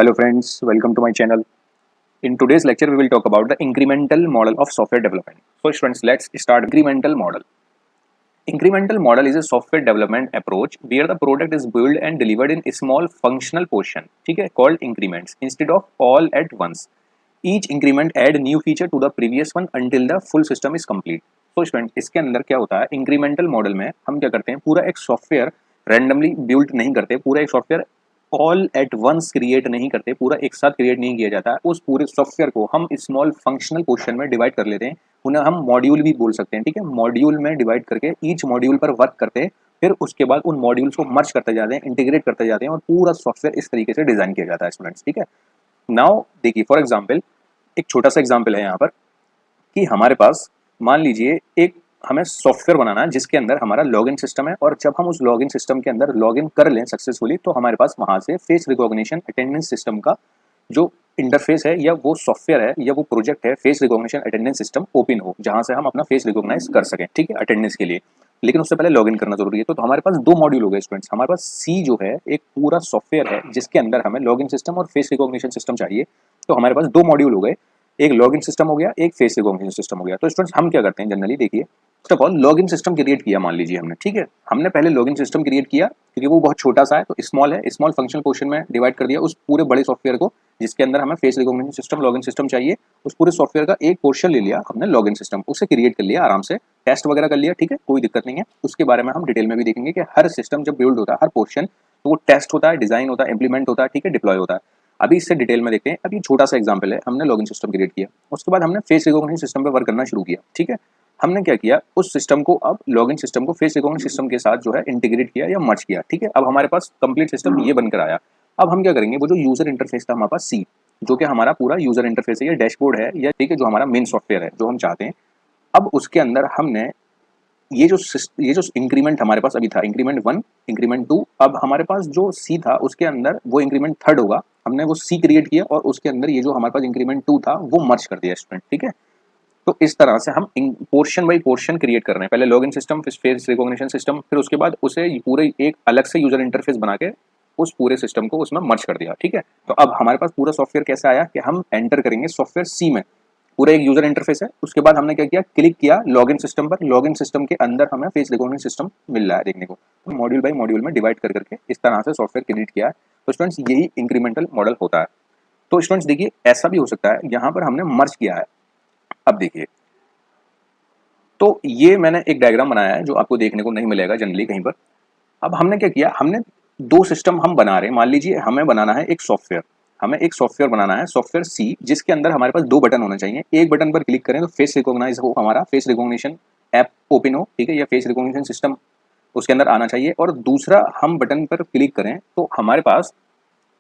Hello friends, welcome to my channel. In today's lecture, we will talk about the incremental model of software development. So students, let's start incremental model. Incremental model is a software development approach where the product is built and delivered in a small functional portion, ठीक है, called increments instead of all at once. Each increment add new feature to the previous one until the full system is complete. So student, इसके अंदर क्या होता है, incremental model में हम क्या करते हैं, पूरा एक सॉफ्टवेयर रैंडमली बिल्ड नहीं करते, पूरा एक software all at once create नहीं करते, पूरा एक साथ क्रिएट नहीं किया जाता है। उस पूरे सॉफ्टवेयर को हम स्मॉल फंक्शनल पोर्शन में डिवाइड कर लेते हैं, उन्हें हम मॉड्यूल भी बोल सकते हैं, ठीक है। मॉड्यूल में डिवाइड करके ईच मॉड्यूल पर वर्क करते हैं, फिर उसके बाद उन मॉड्यूल्स को मर्ज करते जाते हैं, इंटीग्रेट करते जाते हैं और पूरा सॉफ्टवेयर इस तरीके से डिजाइन किया जाता है स्टूडेंट्स, ठीक है। नाउ देखिए, फॉर एग्जाम्पल एक छोटा सा एग्जाम्पल है यहाँ पर कि हमारे पास मान लीजिए एक हमें सॉफ्टवेयर बनाना है जिसके अंदर हमारा लॉगिन सिस्टम है, और जब हम उस लॉगिन सिस्टम के अंदर लॉगिन कर लें सक्सेसफुली तो हमारे पास वहां से फेस रिकॉग्निशन अटेंडेंस सिस्टम का जो इंटरफेस है या वो सॉफ्टवेयर है या वो प्रोजेक्ट है, face recognition attendance system open हो, जहां से हम अपना फेस रिकॉग्नाइज कर सकें, ठीक है, अटेंडेंस के लिए। लेकिन उससे पहले लॉगिन करना जरूरी है। तो हमारे पास दो मॉड्यूल हो गए स्टूडेंट्स। हमारे पास सी जो है एक पूरा सॉफ्टवेयर है जिसके अंदर हमें लॉगिन सिस्टम और फेस रिकॉग्निशन सिस्टम चाहिए। तो हमारे पास दो मॉड्यूल हो गए, एक लॉगिन सिस्टम हो गया, एक फेस रिकॉग्निशन सिस्टम हो गया। तो स्टूडेंट्स हम क्या करते हैं जनरली, देखिए first of all login system create किया मान लीजिए हमने, ठीक है। हमने पहले लॉगिन सिस्टम क्रिएट किया क्योंकि वो बहुत छोटा सा है, तो स्मॉल है, स्मॉल फंक्शनल पोर्शन में डिवाइड कर दिया उस पूरे बड़े सॉफ्टवेयर को जिसके अंदर हमें face recognition system login system चाहिए। उस पूरे सॉफ्टवेयर का एक पोर्शन ले लिया हमने लॉगिन सिस्टम, उसे क्रिएट कर लिया आराम से, टेस्ट वगैरह कर लिया, ठीक है, कोई दिक्कत नहीं है। उसके बारे में हम डिटेल में भी देखेंगे कि हर सिस्टम जब बिल्ड होता है, हर पोर्शन, तो वो टेस्ट होता है, डिजाइन होता है, इंप्लीमेंट होता है, ठीक है, डिप्लॉय होता है। अभी इससे डिटेल में देखते हैं। अभी छोटा सा एग्जांपल है, हमने लॉगिन सिस्टम क्रिएट किया, उसके बाद हमने फेस रिकॉग्निशन सिस्टम पे वर्क करना शुरू किया, ठीक है। हमने क्या किया, उस सिस्टम को, अब लॉगिन सिस्टम को फेस रिकॉग्निशन सिस्टम के साथ जो है इंटीग्रेट किया या मर्ज किया, ठीक है। अब हमारे पास कंप्लीट सिस्टम ये बनकर आया। अब हम क्या करेंगे, वो जो यूजर इंटरफेस था हमारे पास सी, जो कि हमारा पूरा यूजर इंटरफेस है या डैशबोर्ड है या ठीक है, जो हमारा मेन सॉफ्टवेयर है जो हम चाहते हैं, अब उसके अंदर हमने ये जो इंक्रीमेंट हमारे पास अभी था, इंक्रीमेंट 1, इंक्रीमेंट 2, अब हमारे पास जो सी था उसके अंदर वो इंक्रीमेंट 3rd होगा। हमने वो सी क्रिएट किया और उसके अंदर ये जो हमारे पास इंक्रीमेंट 2 था वो मर्ज कर दिया स्टूडेंट, ठीक है। तो इस तरह से हम पोर्शन बाई पोर्शन क्रिएट कर रहे हैं, पहले लॉगिन सिस्टम, फिर फेस रिकॉग्निशन सिस्टम, फिर उसके बाद उसे पूरे एक अलग से यूजर इंटरफेस बना के उस पूरे सिस्टम को उसमें मर्ज कर दिया, ठीक है। तो अब हमारे पास पूरा सॉफ्टवेयर कैसे आया कि हम एंटर करेंगे सॉफ्टवेयर सी में, पूरा एक यूजर इंटरफेस है। उसके बाद हमने क्या किया, क्लिक किया लॉगिन सिस्टम पर, लॉगिन सिस्टम के अंदर हमें फेस रिकॉग्निशन सिस्टम मिल रहा है देखने को, तो मॉड्यूल बाय मॉड्यूल में डिवाइड कर करके इस तरह से सॉफ्टवेयर क्रिएट किया है। तो स्टूडेंट्स यही इंक्रीमेंटल मॉडल होता है। तो स्टूडेंट्स देखिए, ऐसा भी हो सकता है, यहाँ पर हमने मर्ज किया है। अब देखिए, तो ये मैंने एक डायग्राम बनाया है जो आपको देखने को नहीं मिलेगा जनरली कहीं पर। अब हमने क्या किया, हमने दो सिस्टम हम बना रहे हैं। मान लीजिए हमें बनाना है एक सॉफ्टवेयर, हमें एक सॉफ्टवेयर बनाना है, सॉफ्टवेयर सी, जिसके अंदर हमारे पास दो बटन होने चाहिए। एक बटन पर क्लिक करें तो फेस रिकॉग्नाइज हो, हमारा फेस रिकॉग्निशन ऐप ओपन हो, ठीक है, या फेस रिकॉग्निशन सिस्टम उसके अंदर आना चाहिए। और दूसरा हम बटन पर क्लिक करें तो हमारे पास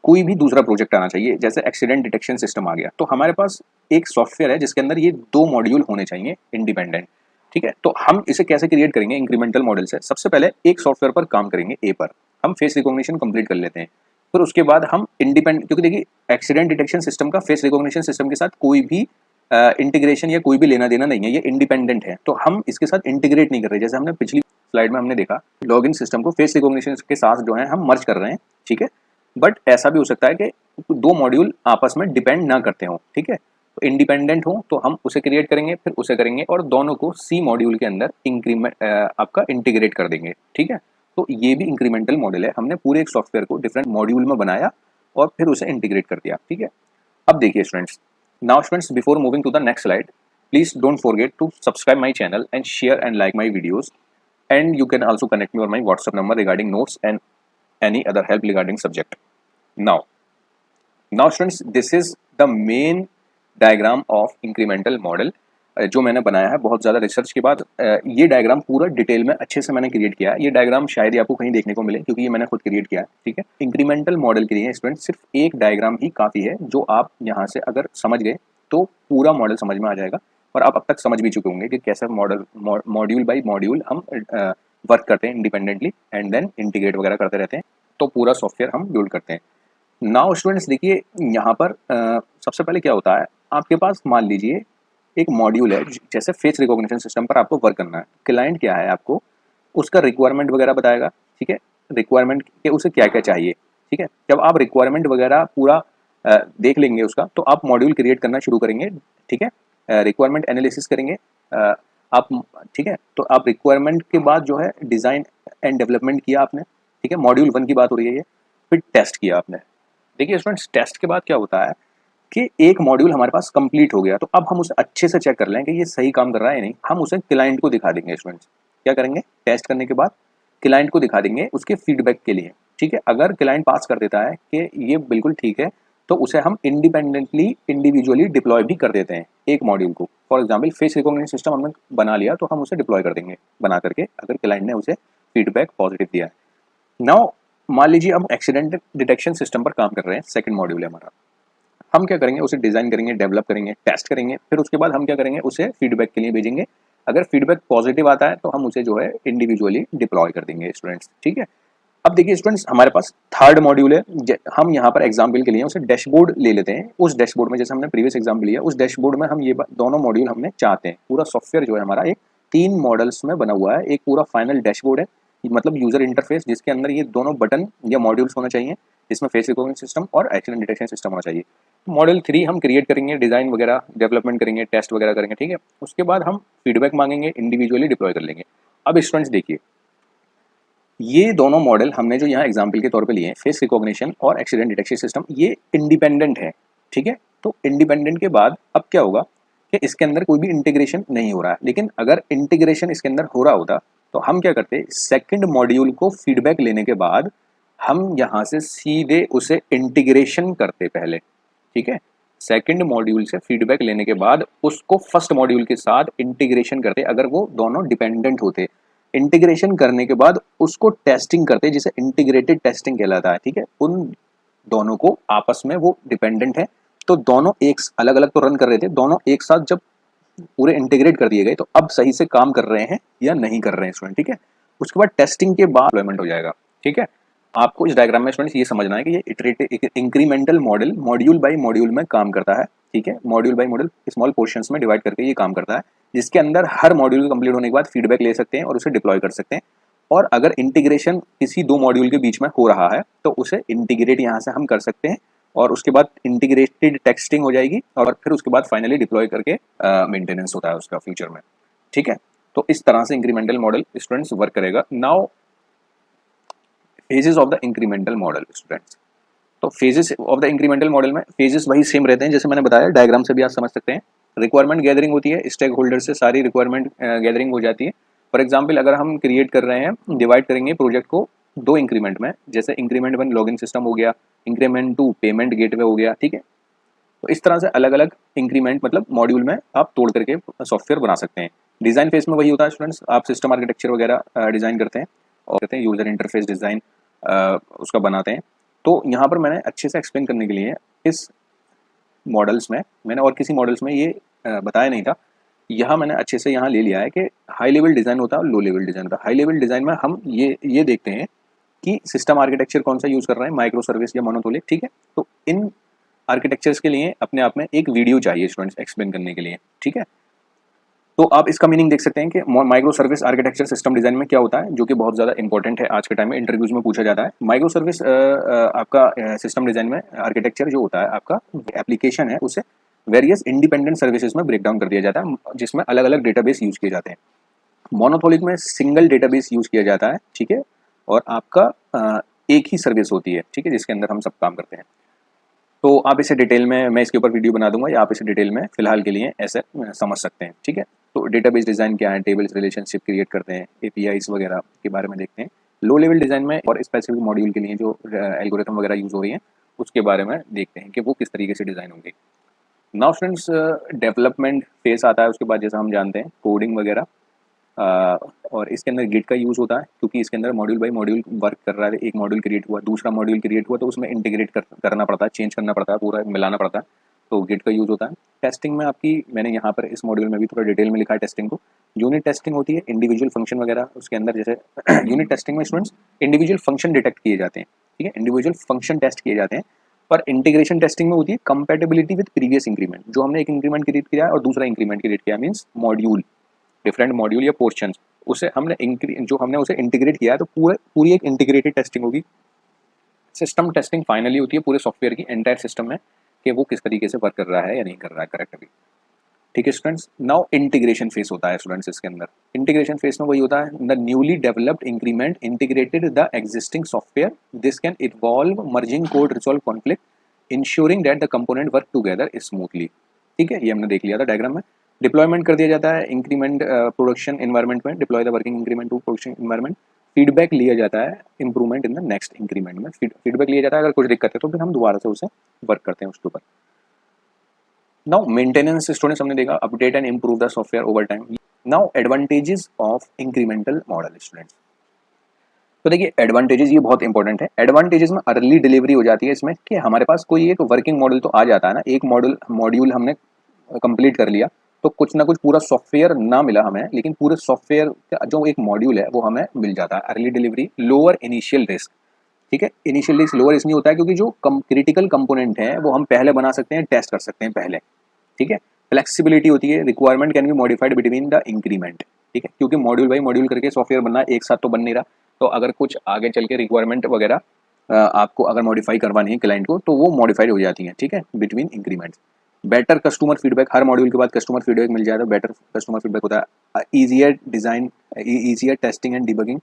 कोई भी दूसरा प्रोजेक्ट आना चाहिए, जैसे एक्सीडेंट डिटेक्शन सिस्टम आ गया। तो हमारे पास एक सॉफ्टवेयर है जिसके अंदर ये दो मॉड्यूल होने चाहिए इंडिपेंडेंट, ठीक है। तो हम इसे कैसे क्रिएट करेंगे इंक्रीमेंटल मॉडल से, सबसे पहले एक सॉफ्टवेयर पर काम करेंगे, ए पर हम फेस रिकॉग्निशन कंप्लीट कर लेते हैं। फिर उसके बाद हम इंडिपेंडेंट, क्योंकि देखिए एक्सीडेंट डिटेक्शन सिस्टम का फेस रिकॉग्निशन सिस्टम के साथ कोई भी इंटीग्रेशन या कोई भी लेना देना नहीं है, ये इंडिपेंडेंट है, तो हम इसके साथ इंटीग्रेट नहीं कर रहे। जैसे हमने पिछली स्लाइड में हमने देखा, लॉगिन सिस्टम को फेस रिकॉग्निशन के साथ जो है हम मर्ज कर रहे हैं, ठीक है। बट ऐसा भी हो सकता है कि दो मॉड्यूल आपस में डिपेंड ना करते हो, ठीक है, तो इंडिपेंडेंट हो, तो हम उसे क्रिएट करेंगे, फिर उसे करेंगे और दोनों को सी मॉड्यूल के अंदर इंक्रीमेंट आपका इंटीग्रेट कर देंगे, ठीक है। तो ये भी इंक्रीमेंटल मॉडल है, हमने पूरे एक सॉफ्टवेयर को डिफरेंट मॉड्यूल में बनाया और फिर उसे इंटीग्रेट कर दिया, ठीक है। अब देखिए students, now students before moving to the next slide, please don't forget to subscribe my channel and share and like my videos, and you can also connect me on my WhatsApp number regarding notes and any other help regarding subject. Now students, this is the main diagram of incremental model जो मैंने बनाया है बहुत ज़्यादा research के बाद। ये diagram पूरा डिटेल में अच्छे से मैंने क्रिएट किया है। ये डायग्राम शायद ही आपको कहीं देखने को मिले क्योंकि ये मैंने खुद क्रिएट किया है, ठीक है। इंक्रीमेंटल मॉडल के लिए स्टूडेंट सिर्फ एक डायग्राम ही काफ़ी है, जो आप यहाँ से अगर समझ गए तो पूरा मॉडल समझ में आ जाएगा। और आप अब तक समझ भी चुके होंगे कि कैसे मॉड्यूल बाई मॉड्यूल हम वर्क करते हैं इंडिपेंडेंटली एंड देन इंटीग्रेट वगैरह करते रहते हैं, तो पूरा सॉफ्टवेयर हम बिल्ड करते हैं। नाउ स्टूडेंट्स देखिए, यहाँ पर सबसे पहले क्या होता है, आपके पास मान लीजिए एक मॉड्यूल है, जैसे फेस रिकॉग्निशन सिस्टम पर आपको वर्क करना है। क्लाइंट क्या है, आपको उसका रिक्वायरमेंट वगैरह बताएगा, ठीक है, रिक्वायरमेंट के उसे क्या क्या चाहिए, ठीक है। जब आप रिक्वायरमेंट वगैरह पूरा देख लेंगे उसका, तो आप मॉड्यूल क्रिएट करना शुरू करेंगे, ठीक है। रिक्वायरमेंट एनालिसिस करेंगे आप, ठीक है। तो आप रिक्वायरमेंट के बाद जो है डिज़ाइन एंड डेवलपमेंट किया आपने, ठीक है, मॉड्यूल 1 की बात हो रही है ये। फिर टेस्ट किया आपने। देखिए स्टूडेंट्स, टेस्ट के बाद क्या होता है कि एक मॉड्यूल हमारे पास कंप्लीट हो गया, तो अब हम उसे अच्छे से चेक कर लें कि ये सही काम कर रहा है या नहीं। हम उसे क्लाइंट को दिखा देंगे स्टूडेंट्स। क्या करेंगे, टेस्ट करने के बाद क्लाइंट को दिखा देंगे उसके फीडबैक के लिए, ठीक है। अगर क्लाइंट पास कर देता है कि ये बिल्कुल ठीक है, तो उसे हम इंडिपेंडेंटली इंडिविजुअली डिप्लॉय भी कर देते हैं एक मॉड्यूल को। For example face recognition system हमने बना लिया, तो हम उसे डिप्लॉय कर देंगे बना करके, अगर क्लाइंट ने उसे फीडबैक पॉजिटिव दिया है। नाउ मान लीजिए अब एक्सीडेंट डिटेक्शन सिस्टम पर काम कर रहे हैं, सेकंड मॉड्यूल है हमारा। हम क्या करेंगे, उसे डिज़ाइन करेंगे, डेवलप करेंगे, टेस्ट करेंगे, फिर उसके बाद हम क्या करेंगे, उसे फीडबैक के लिए भेजेंगे। अगर फीडबैक पॉजिटिव आता है तो हम उसे जो है इंडिविजुअली डिप्लॉय कर देंगे स्टूडेंट्स, ठीक है। अब देखिए स्टूडेंट्स, हमारे पास थर्ड मॉड्यूल है। हम यहाँ पर एग्जाम्पल के लिए उसे डैशबोर्ड ले लेते हैं। उस डैशबोर्ड में, जैसे हमने प्रीवियस एग्जाम्पल लिया, उस डैशबोर्ड में हम ये दोनों मॉड्यूल हमने चाहते हैं। पूरा सॉफ्टवेयर जो है हमारा एक 3 मॉडल्स में बना हुआ है। एक पूरा फाइनल डैशबोर्ड है, मतलब यूजर इंटरफेस, जिसके अंदर ये दोनों बटन या मॉड्यूल्स होना चाहिए, जिसमें फेस रिकॉग्निशन सिस्टम और एक्सीडेंट डिटेक्शन सिस्टम होना चाहिए। मॉडल 3 हम क्रिएट करेंगे, डिज़ाइन वगैरह डेवलपमेंट करेंगे, टेस्ट वगैरह करेंगे, ठीक है। उसके बाद हम फीडबैक मांगेंगे, इंडिविजुअली डिप्लॉय कर लेंगे। अब स्टूडेंट्स देखिए, ये दोनों मॉडल हमने जो यहाँ एग्जाम्पल के तौर पे लिए हैं, फेस रिकॉग्निशन और एक्सीडेंट डिटेक्शन सिस्टम, ये इंडिपेंडेंट है, ठीक है। तो इंडिपेंडेंट के बाद अब क्या होगा कि इसके अंदर कोई भी इंटीग्रेशन नहीं हो रहा है। लेकिन अगर इंटीग्रेशन इसके अंदर हो रहा होता तो हम क्या करते, सेकंड मॉड्यूल को फीडबैक लेने के बाद हम यहाँ से सीधे उसे इंटीग्रेशन करते पहले, ठीक है। सेकंड मॉड्यूल से फीडबैक लेने के बाद उसको फर्स्ट मॉड्यूल के साथ इंटीग्रेशन करते, अगर वो दोनों डिपेंडेंट होते। इंटीग्रेशन करने के बाद उसको टेस्टिंग करते, जिसे इंटीग्रेटेड टेस्टिंग कहलाता है, ठीक है। उन दोनों को आपस में वो डिपेंडेंट है, तो दोनों एक अलग अलग तो रन कर रहे थे, दोनों एक साथ जब पूरे इंटीग्रेट कर दिए गए तो अब सही से काम कर रहे हैं या नहीं कर रहे हैं स्टूडेंट, ठीक है। उसके बाद टेस्टिंग के बाद डिप्लॉयमेंट हो जाएगा, ठीक है। आपको इस डायग्राम में स्टूडेंट्स ये समझना है कि ये iterative incremental model module by module में काम करता है, ठीक है। Module by module small portions में डिवाइड करके ये काम करता है, जिसके अंदर हर मॉड्यूल कंप्लीट होने के बाद फीडबैक ले सकते हैं और उसे डिप्लॉय कर सकते हैं। और अगर इंटीग्रेशन किसी 2 मॉड्यूल के बीच में हो रहा है तो उसे इंटीग्रेट यहाँ से हम कर सकते हैं, और उसके बाद इंटीग्रेटेड टेस्टिंग हो जाएगी, और फिर उसके बाद फाइनली डिप्लॉय करके मेंटेनेंस होता है उसका फ्यूचर में, ठीक है। तो इस तरह से इंक्रीमेंटल मॉडल स्टूडेंट्स वर्क करेगा। Now phases of the incremental model students. तो phases of the incremental model में फेजेस वही सेम रहते हैं, जैसे मैंने बताया, डायग्राम से भी आप समझ सकते हैं। रिक्वायरमेंट गैदरिंग होती है, स्टेक होल्डर से सारी रिक्वायरमेंट गैदरिंग हो जाती है। फॉर एग्जाम्पल अगर हम क्रिएट कर रहे हैं, डिवाइड करेंगे प्रोजेक्ट को 2 इंक्रीमेंट में, जैसे इंक्रीमेंट 1 लॉगिन सिस्टम हो गया, इंक्रीमेंट 2 पेमेंट गेटवे हो गया, ठीक है। तो इस तरह से अलग अलग इंक्रीमेंट मतलब मॉड्यूल में आप तोड़ करके सॉफ्टवेयर बना सकते हैं। डिज़ाइन फेज में वही होता है स्टूडेंट्स, आप सिस्टम आर्किटेक्चर वगैरह डिज़ाइन करते हैं और कहते हैं यूज़र इंटरफेस डिज़ाइन उसका बनाते हैं। तो यहाँ पर मैंने अच्छे से एक्सप्लेन करने के लिए इस मॉडल्स में, मैंने और किसी मॉडल्स में ये बताया नहीं था, यहाँ मैंने अच्छे से यहाँ ले लिया है कि हाई लेवल डिज़ाइन होता है और लो लेवल डिज़ाइन होता है। हाई लेवल डिज़ाइन में हम ये देखते हैं कि सिस्टम आर्किटेक्चर कौन सा यूज़ कर रहे हैं, माइक्रो सर्विस या मोनोटोलिक, ठीक है। तो इन आर्किटेक्चर्स के लिए अपने आप में एक वीडियो चाहिए स्टूडेंट्स एक्सप्लेन करने के लिए, ठीक है। तो आप इसका मीनिंग देख सकते हैं कि micro service architecture system design में क्या होता है, जो कि बहुत ज़्यादा इंपॉर्टेंट है आज के टाइम में, इंटरव्यूज में पूछा जाता है। माइक्रो सर्विस आपका सिस्टम डिज़ाइन में आर्किटेक्चर जो होता है, आपका एप्लीकेशन है, उसे वेरियस इंडिपेंडेंट सर्विसेज में ब्रेक डाउन कर दिया जाता है, जिसमें अलग अलग डेटाबेस यूज़ किए जाते हैं। मोनोथोलिक में सिंगल डेटाबेस यूज़ किया जाता है, ठीक है, और आपका एक ही सर्विस होती है, ठीक है, जिसके अंदर हम सब काम करते हैं। तो आप इसे डिटेल में, मैं इसके ऊपर वीडियो बना दूंगा, या आप इसे डिटेल में फिलहाल के लिए ऐसे समझ सकते हैं, ठीक है। तो डेटाबेस डिज़ाइन क्या है, टेबल्स रिलेशनशिप क्रिएट करते हैं, एपीआईज वगैरह के बारे में देखते हैं। लो लेवल डिज़ाइन में और स्पेसिफिक मॉड्यूल के लिए जो एल्गोरिथम वगैरह यूज़ हो रही हैं, उसके बारे में देखते हैं कि वो किस तरीके से डिज़ाइन होंगे। नाउ स्टूडेंट्स, डेवलपमेंट फेस आता है, उसके बाद जैसा हम जानते हैं कोडिंग वगैरह, और इसके अंदर गिट का यूज़ होता है, क्योंकि इसके अंदर मॉड्यूल बाई मॉड्यूल वर्क कर रहा है। एक मॉड्यूल क्रिएट हुआ, दूसरा मॉड्यूल क्रिएट हुआ, तो उसमें इंटीग्रेट करना पड़ता है, चेंज करना पड़ता है, पूरा मिलाना पड़ता है, तो गिट का यूज़ होता है। टेस्टिंग में आपकी, मैंने यहाँ पर इस मॉड्यूल में भी थोड़ा डिटेल में लिखा है टेस्टिंग को। यूनिट टेस्टिंग होती है, इंडिविजुअल फंक्शन वगैरह उसके अंदर, जैसे यूनिट टेस्टिंग में स्टूडेंट्स इंडिविजुअल फंक्शन डिटेक्ट किए जाते हैं, ठीक है, इंडिविजुअल फंक्शन टेस्ट किए जाते हैं। और इंटीग्रेशन टेस्टिंग में होती है कंपैटिबिलिटी विद प्रीवियस इंक्रीमेंट, जो हमने एक इंक्रीमेंट क्रिएट किया है और दूसरा इंक्रीमेंट क्रिएट किया, मीन्स मॉड्यूल, डिफरेंट मॉड्यूल या पोर्शन, उसे हमने जो हमने उसे इंटीग्रेट किया है, तो पूरी एक इंटीग्रेटेड टेस्टिंग होगी। सिस्टम टेस्टिंग फाइनली होती है पूरे सॉफ्टवेयर की एंटायर सिस्टम में कि वो किस तरीके से वर्क कर रहा है या नहीं कर रहा है करेक्टली। ठीक है स्टूडेंट्स, नाउ इंटीग्रेशन फेस होता है स्टूडेंट्स इसके अंदर। इंटीग्रेशन फेस में वही होता है, the newly developed increment integrated the existing software, this can involve merging code, resolve conflict, ensuring that the component work together smoothly. ठीक है, ये हमने देख लिया था डायग्राम में। डिप्लॉयमेंट कर दिया जाता है इंक्रीमेंट प्रोडक्शन इन्वायरमेंट में, deploy the working increment to production environment. Feedback लिया जाता है improvement in the next increment में, फीडबैक लिया जाता है, अगर कुछ दिक्कत है तो फिर हम दोबारा से उसे वर्क करते हैं उसके ऊपर। नाउ मेंटेनेंस स्टूडेंट्स हमने देखा, update and improve the software over time. Now advantages of incremental model students. तो देखिए एडवांटेजेस ये बहुत इंपॉर्टेंट है। एडवांटेजेस में अर्ली डिलीवरी हो जाती है इसमें कि हमारे पास कोई एक वर्किंग मॉडल तो आ जाता है ना, एक मॉड्यूल हमने कंप्लीट कर लिया तो कुछ ना कुछ पूरा सॉफ्टवेयर ना मिला हमें, लेकिन पूरे सॉफ्टवेयर का जो एक मॉड्यूल है वो हमें मिल जाता है। Early delivery, lower initial risk. ठीक है, इनिशियल रिस्क लोअर इसलिए होता है क्योंकि जो क्रिटिकल कंपोनेंट है वो हम पहले बना सकते हैं, टेस्ट कर सकते हैं पहले। ठीक है, फ्लेक्सिबिलिटी होती है, requirement can be modified between the increment. ठीक है, क्योंकि मॉड्यूल बाई मॉड्यूल करके सॉफ्टवेयर बनना एक साथ तो बन नहीं रहा, तो अगर कुछ आगे चल के रिक्वायरमेंट वगैरह आपको अगर मॉडिफाई करवानी है क्लाइंट को तो वो मॉडिफाइड हो जाती है। ठीक है, between increments. Better customer feedback, हर मॉड्यूल के बाद कस्टमर फीडबैक मिल जाए तो बेटर कस्टमर फीडबैक होता है। Easier design, easier testing and debugging.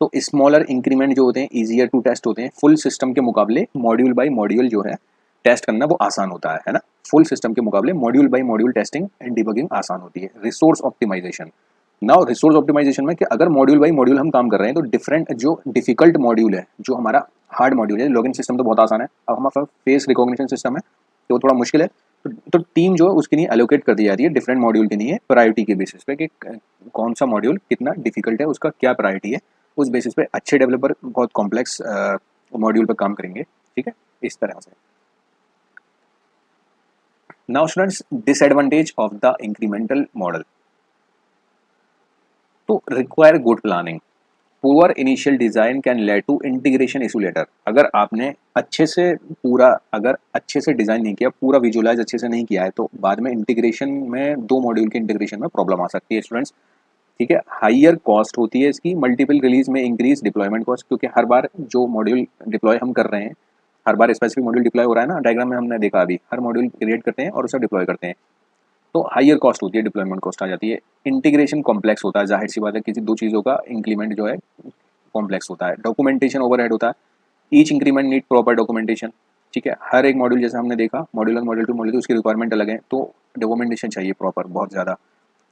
तो स्मॉलर इंक्रीमेंट जो होते हैं ईजियर टू टेस्ट होते हैं, फुल सिस्टम के मुकाबले मॉड्यूल बाई मॉड्यूल जो है टेस्ट करना वो आसान होता है ना। फुल सिस्टम के मुकाबले module by module testing and debugging आसान होती है। Resource optimisation. Now resource optimisation में कि अगर मॉड्यूल बाई मॉड्यूल हम काम कर रहे हैं तो डिफरेंट जो डिफिकल्ट मॉड्यूल है, जो हमारा हार्ड मॉड्यूल है, लॉगिन सिस्टम तो बहुत आसान है, अब हमारा फेस रिकॉग्निशन सिस्टम है तो थोड़ा मुश्किल है, तो टीम जो है उसके लिए एलोकेट कर दी जाती है डिफरेंट मॉड्यूल के लिए प्रायोरिटी के बेसिस पे कि कौन सा मॉड्यूल कितना डिफिकल्ट है, उसका क्या प्रायोरिटी है, उस बेसिस पे अच्छे डेवलपर बहुत कॉम्प्लेक्स मॉड्यूल पर काम करेंगे। ठीक है, इस तरह से। Now students, disadvantage of the incremental model. तो require good planning, poor initial design can lead to integration issue later. अगर आपने अगर अच्छे से डिजाइन नहीं किया, पूरा विजुअलाइज अच्छे से नहीं किया है तो बाद में इंटीग्रेशन में, दो मॉड्यूल के इंटीग्रेशन में प्रॉब्लम आ सकती है स्टूडेंट्स। ठीक है, हाइयर कॉस्ट होती है इसकी, मल्टीपल रिलीज में इंक्रीज डिप्लॉयमेंट कॉस्ट, क्योंकि हर बार जो मॉड्यूल डिप्लॉय हम कर रहे हैं, हर बार स्पेसिफिक मॉड्यूल डिप्लॉय हो रहा है ना, डायग्राम में हमने देखा अभी, हर मॉड्यूल क्रिएट करते हैं और उसे डिप्लॉय करते हैं, तो हाइयर कॉस्ट होती है, डिप्लॉयमेंट कॉस्ट आ जाती है। इंटीग्रेशन कॉम्प्लेक्स होता है, जाहिर सी बात है किसी दो चीज़ों का इंक्रीमेंट जो है कॉम्प्लेक्स होता है। डॉक्यूमेंटेशन ओवरहेड होता है, each increment need proper documentation. ठीक है, हर एक मॉड्यूल जैसे हमने देखा, मॉड्यूल 1 मॉड्यूल 2 मॉड्यूल 3 उसकी रिक्वायरमेंट अलग है, तो डॉक्यूमेंटेशन चाहिए प्रॉपर बहुत ज़्यादा।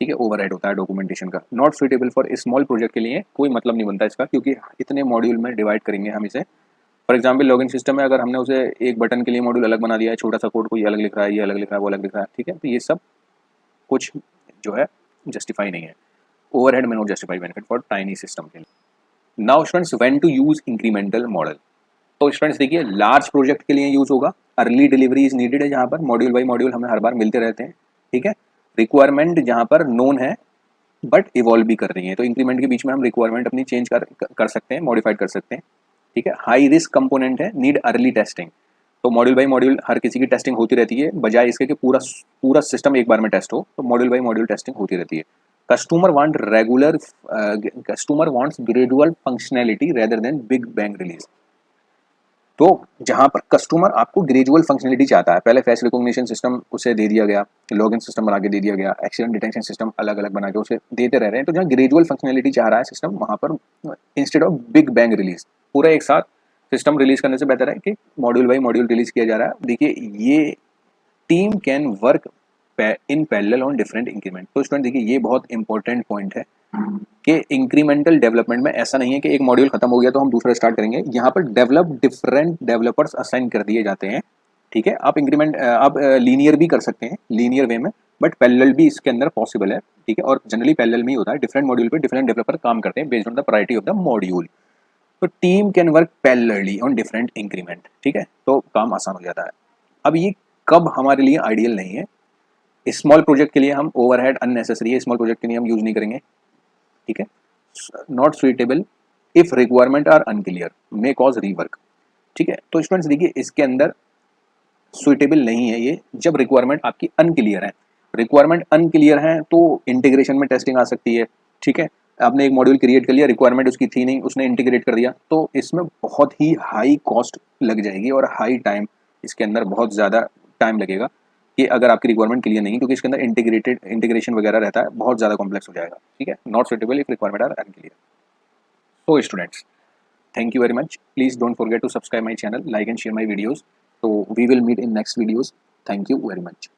ठीक है, ओवरहेड होता है डॉक्यूमेंटेशन का। Not suitable for small project के लिए कोई मतलब नहीं बनता इसका, क्योंकि इतने मॉड्यूल में डिवाइड करेंगे हम इसे। फॉर एग्जाम्पल लॉगिन सिस्टम में अगर हमने उसे एक बटन के लिए मॉड्यूल अलग बना दिया है, छोटा सा कोड, कोई अलग लिख रहा है, ये अलग लिख रहा है, वो अलग लिख रहा है, ठीक है, तो ये सब कुछ जो है जस्टिफाई नहीं है। ओवरहेड में not justify benefit for tiny system के लिए। Now students, when to use incremental model. तो स्टूडेंट्स देखिए, लार्ज प्रोजेक्ट के लिए यूज होगा, अर्ली डिलीवरी इज नीडेड है, जहाँ पर मॉड्यूल बाई मॉड्यूल हमें हर बार मिलते रहते हैं। ठीक है, रिक्वायरमेंट जहाँ पर नोन है बट इवॉल्व भी कर रही है, तो इंक्रीमेंट के बीच में हम रिक्वायरमेंट अपनी चेंज कर सकते हैं, मॉडिफाइड कर सकते हैं। ठीक है, हाई रिस्क कंपोनेंट है, नीड अर्ली टेस्टिंग, तो मॉड्यूल बाई मॉड्यूल हर किसी की टेस्टिंग होती रहती है, बजाय इसके कि पूरा सिस्टम एक बार में टेस्ट हो, तो मॉड्यूल बाई मॉड्यूल टेस्टिंग होती रहती है। Customer wants gradual functionality rather than big bang release. तो जहां पर कस्टमर आपको ग्रेजुअल फंक्शनलिटी चाहता है, पहले फेस रिकॉग्निशन सिस्टम उसे दे दिया गया, लॉगिन सिस्टम बना के दे दिया गया, एक्सीडेंट डिटेक्शन सिस्टम अलग अलग बना के उसे देते रह रहे हैं, तो जहाँ ग्रेजुअल फंक्शनलिटी चाह रहा है सिस्टम, वहां पर instead of big bang release पूरा एक साथ सिस्टम रिलीज करने से बेहतर है कि मॉड्यूल बाई मॉड्यूल रिलीज किया जा रहा है। देखिए, ये team can work in parallel on different increment. तो स्टूडेंट देखिए, ये बहुत इंपॉर्टेंट पॉइंट है कि इंक्रीमेंटल डेवलपमेंट में ऐसा नहीं है कि एक मॉड्यूल खत्म हो गया तो हम दूसरा स्टार्ट करेंगे, यहाँ पर डिफरेंट डेवलपर्स असाइन कर दिए जाते हैं। ठीक है, आप लीनियर भी कर सकते हैं, लीनियर वे में, बट पैरेलल भी इसके अंदर पॉसिबल है। ठीक है, और जनरली पैरेलल में ही होता है, डिफरेंट मॉड्यूल पे डिफरेंट डेवलपर काम करते हैं based on the priority of the module. तो team can work parallelly on different increment. ठीक है, तो काम आसान हो जाता है। अब ये कब हमारे लिए आइडियल नहीं है, स्मॉल प्रोजेक्ट के लिए हम ओवरहेड अननेसेसरी है, स्मॉल प्रोजेक्ट के लिए हम यूज नहीं करेंगे। ठीक है, not suitable if requirement are unclear, may cause rework. ठीक है, तो स्टूडेंट्स देखिए, इसके अंदर सुइटेबल नहीं है ये जब रिक्वायरमेंट आपकी अनक्लियर है। रिक्वायरमेंट अनक्लियर है तो इंटीग्रेशन में टेस्टिंग आ सकती है। ठीक है, आपने एक मॉड्यूल क्रिएट कर लिया, रिक्वायरमेंट उसकी थी नहीं, उसने इंटीग्रेट कर दिया, तो इसमें बहुत ही हाई कॉस्ट लग जाएगी और हाई टाइम, इसके अंदर बहुत ज़्यादा टाइम लगेगा कि अगर आपकी रिक्वायरमेंट क्लियर नहीं, क्योंकि इसके अंदर इंटीग्रेशन वगैरह रहता है, बहुत ज़्यादा कॉम्प्लेक्स हो जाएगा, ठीक है, not suitable if requirement are unclear. So students, thank you very much. Please don't forget to subscribe my channel, like and share my videos. So we will meet in next videos. Thank you very much.